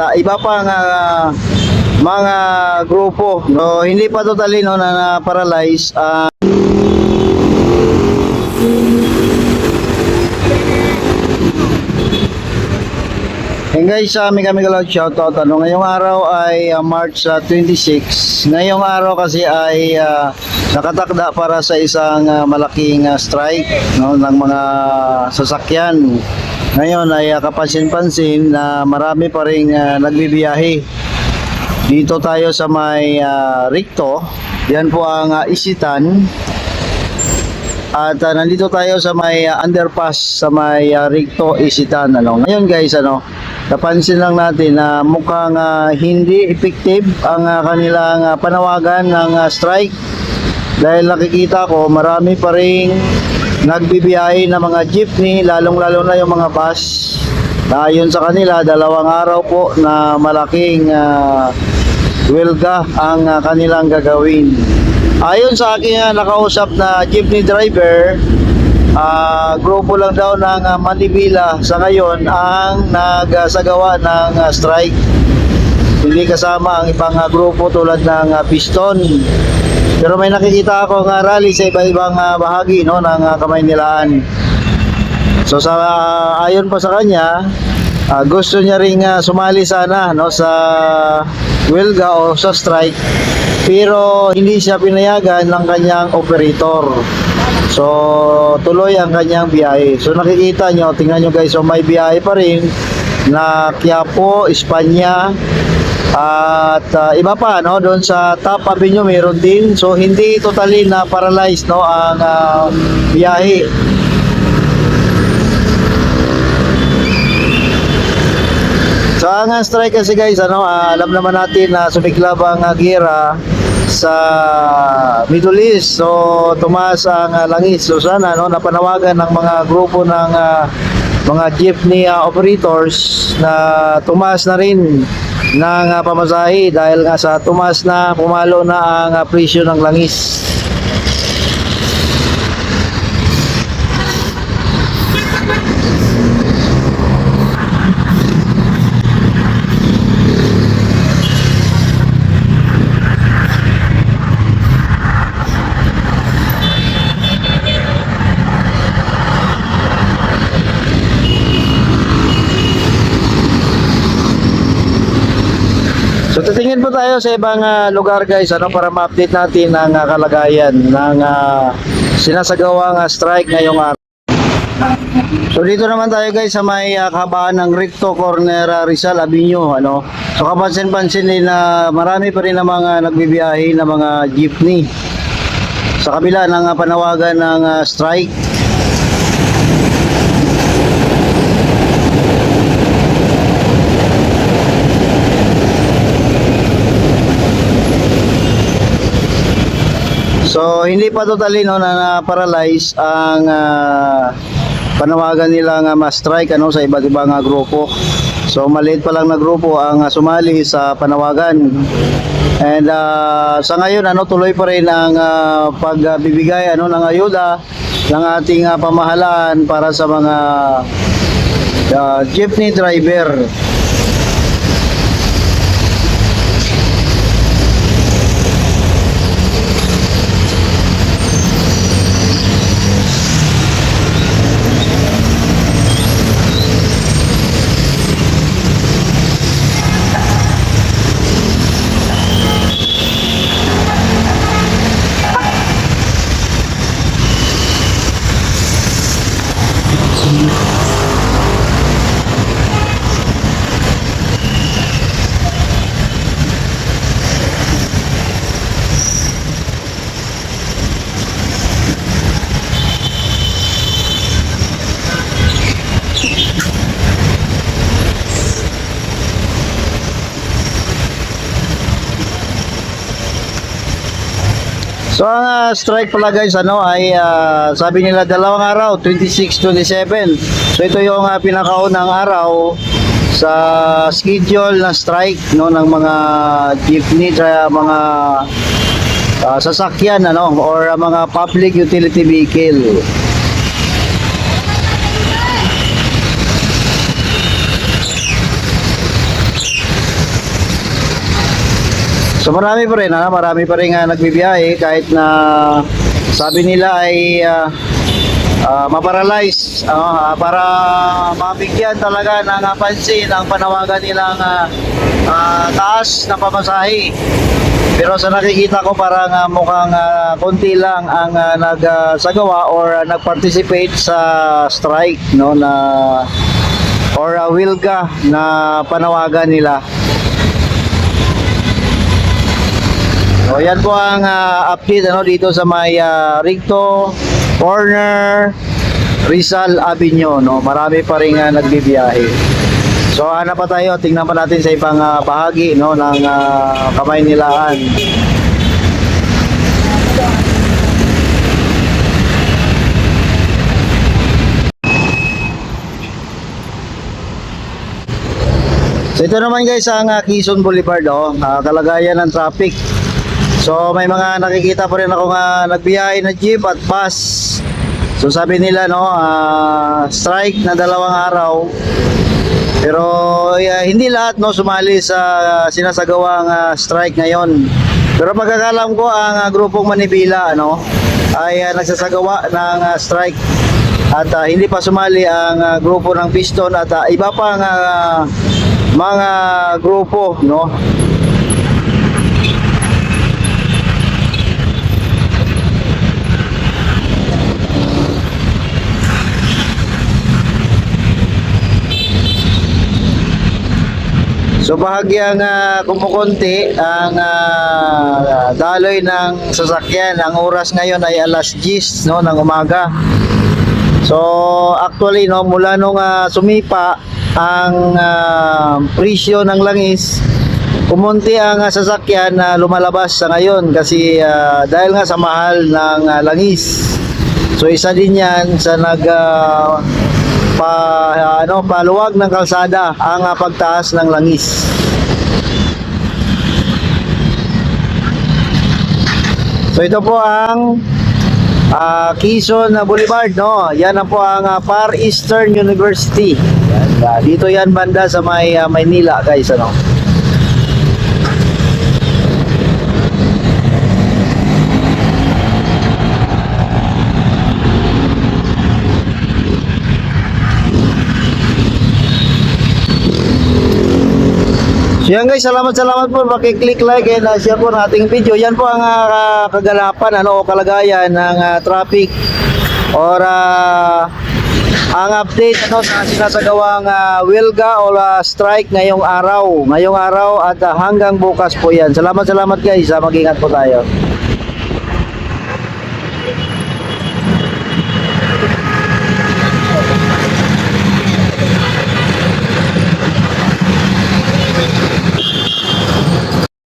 Iba pang mga grupo, no, hindi pa totally no na paralyze. And guys, may kami kalag shoutout. Ngayong araw ay March 26. Ngayong araw kasi ay nakatakda para sa isang malaking strike, no, ng mga sasakyan. Ngayon ay kapansin-pansin na marami pa ring nagbibiyahe. Dito tayo sa may Ricto. Yan po ang Isitan. At nandito tayo sa may underpass sa may Ricto, Isitan. Ngayon guys, napansin lang natin na mukhang hindi effective ang kanilang panawagan ng strike. Dahil nakikita ko marami pa ring nagbibiyahe na mga jeepney, lalong-lalo na yung mga bus. Ayon sa kanila, 2 araw po na malaking welga ang kanilang gagawin. Ayon sa aking nakausap na jeepney driver, grupo lang daw ng Manibila sa ngayon ang nagsagawa ng strike. Hindi kasama ang ibang grupo tulad ng Piston. Pero may nakikita ako ng rally sa iba-ibang bahagi, no, ng Kamaynilaan. So ayon pa sa kanya, gusto niya ring sumali sana, no, sa welga o sa strike, pero hindi siya pinayagan ng kanyang operator. So tuloy ang kanyang biyahe. So nakikita nyo, tingnan nyo guys, so may biyahe pa rin na Quiapo, Espanya, at iba pa, no, doon sa Top Avenue meron din. So hindi totally na paralyzed, no, ang biyahe. So ang strike kasi guys, alam naman natin na sumiklab ang gera sa Middle East. So tumaas ang langis. So sana, no, napanawagan ng mga grupo ng mga jeepney operators na tumaas na rin ng pamasahe dahil nga sa tumaas na, pumalo na ang presyo ng langis. So titingin po tayo sa ibang lugar guys, para ma-update natin ang kalagayan ng sinasagawang strike ngayong araw. So dito naman tayo guys sa may kahabaan ng Ricto Corner, Rizal Avenue, So kapansin-pansin din na marami pa rin na mga nagbibiyahe na mga jeepney sa kabila ng panawagan ng strike. So hindi pa totally, no, na paralyze ang panawagan nilang ma-strike, sa iba't ibang grupo. So maliit pa lang na grupo ang sumali sa panawagan. And sa ngayon, tuloy pa rin ang pagbibigay ng ayuda ng ating pamahalaan para sa mga jeepney driver. So ang strike pala guys, ay sabi nila 2 araw, 26, 27. So ito yung pinakaunang araw sa schedule na strike, no, ng mga jeepney, mga sasakyan, or mga public utility vehicle. So marami pa rin, marami pa rin nagbibiyahe kahit na sabi nila ay maparalyze para mabigyan talaga ng pansin ang panawagan nilang taas ng pamasahe. Pero sa nakikita ko parang mukhang konti lang ang nagsagawa or nag-participate sa strike no na or wilga na panawagan nila. So yan po ang update dito sa may Rigto Corner Rizal Avenue no. Marami pa ring nagbibiyahe. So hanap pa tayo, tingnan pa natin sa ibang bahagi no ng Kamaynilaan. So ito naman guys ang Quezon Boulevard kalagayan ng traffic. So may mga nakikita pa rin ako nagbiyahe na jeep at bus. So sabi nila strike na 2 araw. Pero hindi lahat sumali sa sinasagawang strike ngayon. Pero pagkakalam ko ang grupong Manibela ay nagsasagawa ng strike at hindi pa sumali ang grupo ng Piston at iba pang mga grupo So bahagyang kumukunti ang daloy ng sasakyan. Ang oras ngayon ay alas 10 ng umaga. So actually mula nung sumipa ang presyo ng langis, kumunti ang sasakyan na lumalabas sa ngayon kasi dahil nga sa mahal ng langis. So isa din yan sa paluwag ng kalsada ang pagtaas ng langis. So ito po ang Quezon Boulevard Yan na po ang Far Eastern University. Yan, dito yan banda sa may Maynila guys So yan guys, salamat po, paki-click like and share po ng ating video. Yan po ang kagalapan o kalagayan ng traffic or ang update sa sinasagawang wilga o strike ngayong araw at hanggang bukas po yan. Salamat guys, mag-ingat po tayo.